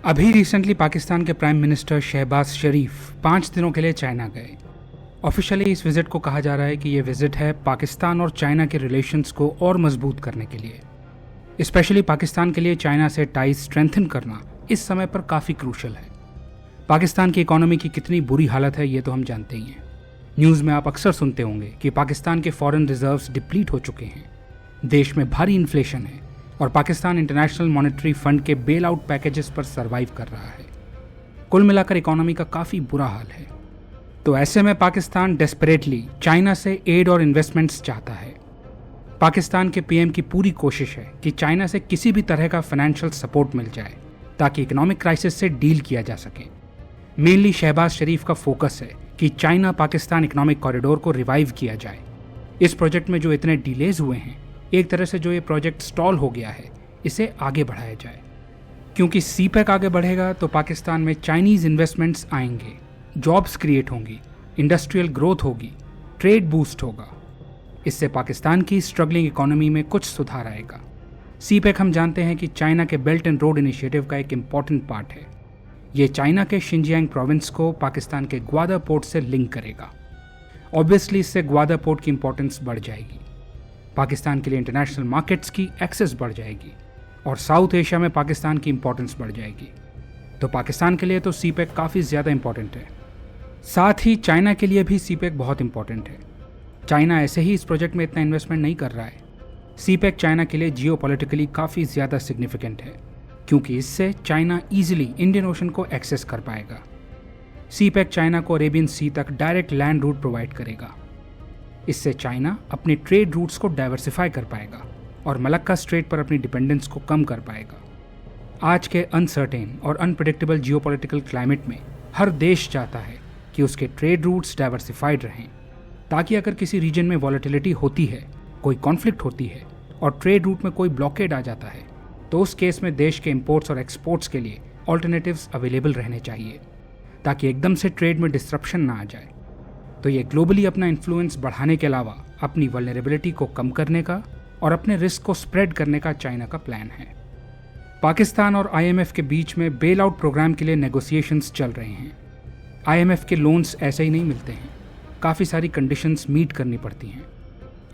अभी रिसेंटली पाकिस्तान के prime minister Shahbaz शरीफ 5 दिनों के लिए चाइना गए। ऑफिशियली इस विजिट को कहा जा रहा है कि ये विजिट है पाकिस्तान और चाइना के रिलेशंस को और मजबूत करने के लिए। स्पेशली पाकिस्तान के लिए चाइना से टाइज स्ट्रेंथन करना इस समय पर काफ़ी क्रूशल है। पाकिस्तान की इकोनॉमी की कितनी बुरी हालत है ये तो हम जानते ही हैं। न्यूज़ में आप अक्सर सुनते होंगे कि पाकिस्तान के फॉरेन रिजर्व्स डिप्लीट हो चुके हैं, देश में भारी इन्फ्लेशन है और पाकिस्तान इंटरनेशनल मॉनेटरी फंड के बेल आउट पैकेजेस पर सर्वाइव कर रहा है। कुल मिलाकर इकोनॉमी का काफ़ी बुरा हाल है। तो ऐसे में पाकिस्तान डेस्परेटली चाइना से एड और इन्वेस्टमेंट्स चाहता है। पाकिस्तान के पीएम की पूरी कोशिश है कि चाइना से किसी भी तरह का फाइनेंशियल सपोर्ट मिल जाए ताकि इकोनॉमिक क्राइसिस से डील किया जा सके। मेनली शहबाज शरीफ का फोकस है कि चाइना पाकिस्तान इकोनॉमिक कॉरिडोर को रिवाइव किया जाए। इस प्रोजेक्ट में जो इतने डिलेज हुए हैं, एक तरह से जो ये प्रोजेक्ट स्टॉल हो गया है, इसे आगे बढ़ाया जाए। क्योंकि सीपेक आगे बढ़ेगा तो पाकिस्तान में चाइनीज़ इन्वेस्टमेंट्स आएंगे, जॉब्स क्रिएट होंगी, इंडस्ट्रियल ग्रोथ होगी, ट्रेड बूस्ट होगा। इससे पाकिस्तान की स्ट्रगलिंग इकोनॉमी में कुछ सुधार आएगा। सीपेक हम जानते हैं कि चाइना के बेल्ट एंड रोड इनिशिएटिव का एक इम्पॉर्टेंट पार्ट है। ये चाइना के शिनजियांग प्रोविंस को पाकिस्तान के ग्वादर पोर्ट से लिंक करेगा। ऑब्वियसली इससे ग्वादर पोर्ट की इंपॉर्टेंस बढ़ जाएगी, पाकिस्तान के लिए इंटरनेशनल मार्केट्स की एक्सेस बढ़ जाएगी और साउथ एशिया में पाकिस्तान की इंपॉर्टेंस बढ़ जाएगी। तो पाकिस्तान के लिए तो सीपेक काफ़ी ज़्यादा इंपॉर्टेंट है। साथ ही चाइना के लिए भी सीपेक बहुत इंपॉर्टेंट है। चाइना ऐसे ही इस प्रोजेक्ट में इतना इन्वेस्टमेंट नहीं कर रहा है। सीपेक चाइना के लिए जियोपॉलिटिकली काफ़ी ज़्यादा सिग्निफिकेंट है क्योंकि इससे चाइना ईजिली इंडियन ओशन को एक्सेस कर पाएगा। सीपेक चाइना को अरेबियन सी तक डायरेक्ट लैंड रूट प्रोवाइड करेगा। इससे चाइना अपने ट्रेड रूट्स को डाइवर्सिफाई कर पाएगा और मलक्का स्ट्रेट पर अपनी डिपेंडेंस को कम कर पाएगा। आज के अनसर्टेन और अनप्रेडिक्टेबल जियोपॉलिटिकल क्लाइमेट में हर देश चाहता है कि उसके ट्रेड रूट्स डाइवर्सिफाइड रहें, ताकि अगर किसी रीजन में वॉलेटिलिटी होती है, कोई कॉन्फ्लिक्ट होती है और ट्रेड रूट में कोई ब्लॉकेड आ जाता है, तो उस केस में देश के इंपोर्ट्स और एक्सपोर्ट्स के लिए ऑल्टरनेटिव्स अवेलेबल रहने चाहिए ताकि एकदम से ट्रेड में डिस्ट्रप्शन ना आ जाए। तो ये ग्लोबली अपना इन्फ्लुएंस बढ़ाने के अलावा अपनी वल्नरेबिलिटी को कम करने का और अपने रिस्क को स्प्रेड करने का चाइना का प्लान है। पाकिस्तान और आईएमएफ के बीच में बेल आउट प्रोग्राम के लिए नेगोशिएशंस चल रहे हैं। आईएमएफ के लोन्स ऐसे ही नहीं मिलते हैं, काफ़ी सारी कंडीशंस मीट करनी पड़ती हैं।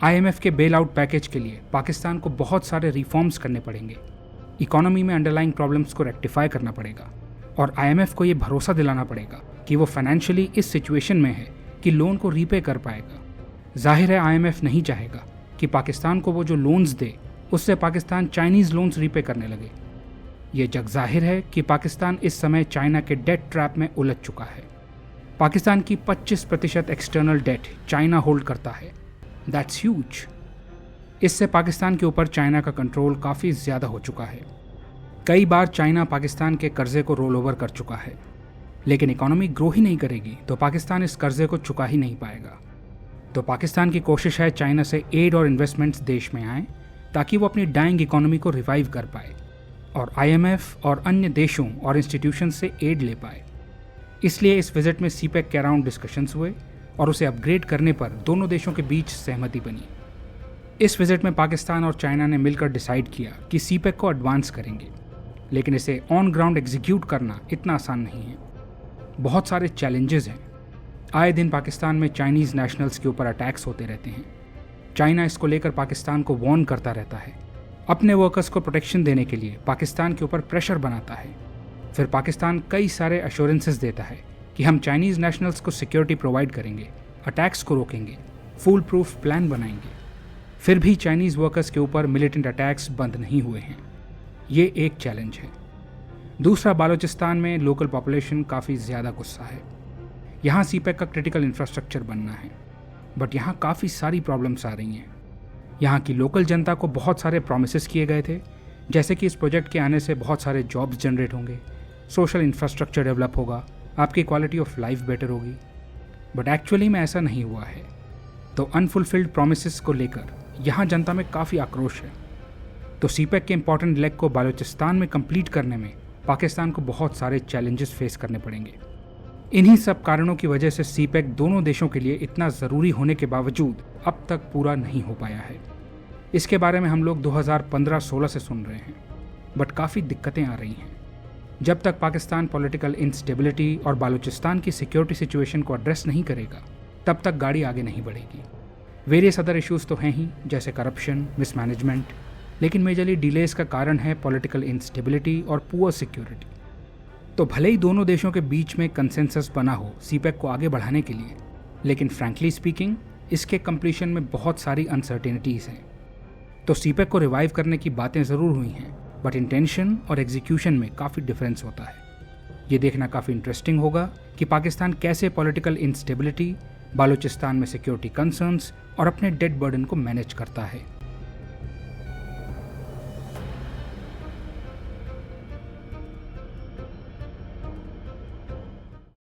आईएमएफ के बेल आउट पैकेज के लिए पाकिस्तान को बहुत सारे रिफॉर्म्स करने पड़ेंगे। इकोनॉमी में अंडरलाइंग प्रॉब्लम्स को रेक्टिफाई करना पड़ेगा और आईएमएफ को ये भरोसा दिलाना पड़ेगा कि वो फाइनेंशियली इस सिचुएशन में है कि लोन को रीपे कर पाएगा। जाहिर है आईएमएफ नहीं चाहेगा कि पाकिस्तान को वो जो लोन्स दे उससे पाकिस्तान चाइनीज़ लोन्स रीपे करने लगे। ये जग जाहिर है कि पाकिस्तान इस समय चाइना के डेट ट्रैप में उलझ चुका है। पाकिस्तान की 25% एक्सटर्नल डेट चाइना होल्ड करता है। That's huge. इससे पाकिस्तान के ऊपर चाइना का कंट्रोल काफ़ी ज़्यादा हो चुका है। कई बार चाइना पाकिस्तान के कर्जे को रोल ओवर कर चुका है, लेकिन इकोनॉमी ग्रो ही नहीं करेगी तो पाकिस्तान इस कर्जे को चुका ही नहीं पाएगा। तो पाकिस्तान की कोशिश है चाइना से एड और इन्वेस्टमेंट्स देश में आएँ ताकि वो अपनी डाइंग इकोनॉमी को रिवाइव कर पाए और आईएमएफ और अन्य देशों और इंस्टीट्यूशन से एड ले पाए। इसलिए इस विजिट में सीपेक के अराउंड डिस्कशंस हुए और उसे अपग्रेड करने पर दोनों देशों के बीच सहमति बनी। इस विजिट में पाकिस्तान और चाइना ने मिलकर डिसाइड किया कि सीपेक को एडवांस करेंगे, लेकिन इसे ऑन ग्राउंड एग्जीक्यूट करना इतना आसान नहीं है। बहुत सारे चैलेंजेस हैं। आए दिन पाकिस्तान में चाइनीज़ नेशनल्स के ऊपर अटैक्स होते रहते हैं। चाइना इसको लेकर पाकिस्तान को वार्न करता रहता है। अपने वर्कर्स को प्रोटेक्शन देने के लिए पाकिस्तान के ऊपर प्रेशर बनाता है। फिर पाकिस्तान कई सारे अश्योरेंसेस देता है कि हम चाइनीज़ नेशनल्स को सिक्योरिटी प्रोवाइड करेंगे, अटैक्स को रोकेंगे, फुल प्रूफ प्लान बनाएंगे। फिर भी चाइनीज़ वर्कर्स के ऊपर मिलिटेंट अटैक्स बंद नहीं हुए हैं। ये एक चैलेंज है। दूसरा, बालूचिस्तान में लोकल पॉपुलेशन काफ़ी ज़्यादा गुस्सा है। यहाँ सीपेक का क्रिटिकल इंफ्रास्ट्रक्चर बनना है, बट यहाँ काफ़ी सारी प्रॉब्लम्स आ रही हैं। यहाँ की लोकल जनता को बहुत सारे प्रॉमिसेस किए गए थे, जैसे कि इस प्रोजेक्ट के आने से बहुत सारे जॉब्स जनरेट होंगे, सोशल इंफ्रास्ट्रक्चर डेवलप होगा, आपकी क्वालिटी ऑफ लाइफ बेटर होगी। बट एक्चुअली में ऐसा नहीं हुआ है। तो अनफुलफिल्ड प्रॉमिसेस को लेकर यहाँ जनता में काफ़ी आक्रोश है। तो सीपेक के इंपॉर्टेंट लेग को बालूचिस्तान में कंप्लीट करने में पाकिस्तान को बहुत सारे चैलेंजेस फेस करने पड़ेंगे। इन्हीं सब कारणों की वजह से सीपेक दोनों देशों के लिए इतना ज़रूरी होने के बावजूद अब तक पूरा नहीं हो पाया है। इसके बारे में हम लोग 2015-16 से सुन रहे हैं, बट काफ़ी दिक्कतें आ रही हैं। जब तक पाकिस्तान पॉलिटिकल इंस्टेबिलिटी और बालूचिस्तान की सिक्योरिटी सिचुएशन को एड्रेस नहीं करेगा, तब तक गाड़ी आगे नहीं बढ़ेगी। वेरियस अदर इश्यूज तो हैं ही, जैसे करप्शन, मिसमैनेजमेंट, लेकिन मेजरली डिलेज का कारण है पॉलिटिकल इंस्टेबिलिटी और पुअर सिक्योरिटी। तो भले ही दोनों देशों के बीच में कंसेंसस बना हो सीपेक को आगे बढ़ाने के लिए, लेकिन फ्रैंकली स्पीकिंग इसके कंप्लीशन में बहुत सारी अनसर्टेनिटीज हैं। तो सीपेक को रिवाइव करने की बातें ज़रूर हुई हैं, बट इंटेंशन और एग्जीक्यूशन में काफ़ी डिफरेंस होता है। ये देखना काफ़ी इंटरेस्टिंग होगा कि पाकिस्तान कैसे पॉलिटिकल इंस्टेबिलिटी, बालूचिस्तान में सिक्योरिटी कंसर्न्स और अपने डेड बर्डन को मैनेज करता है।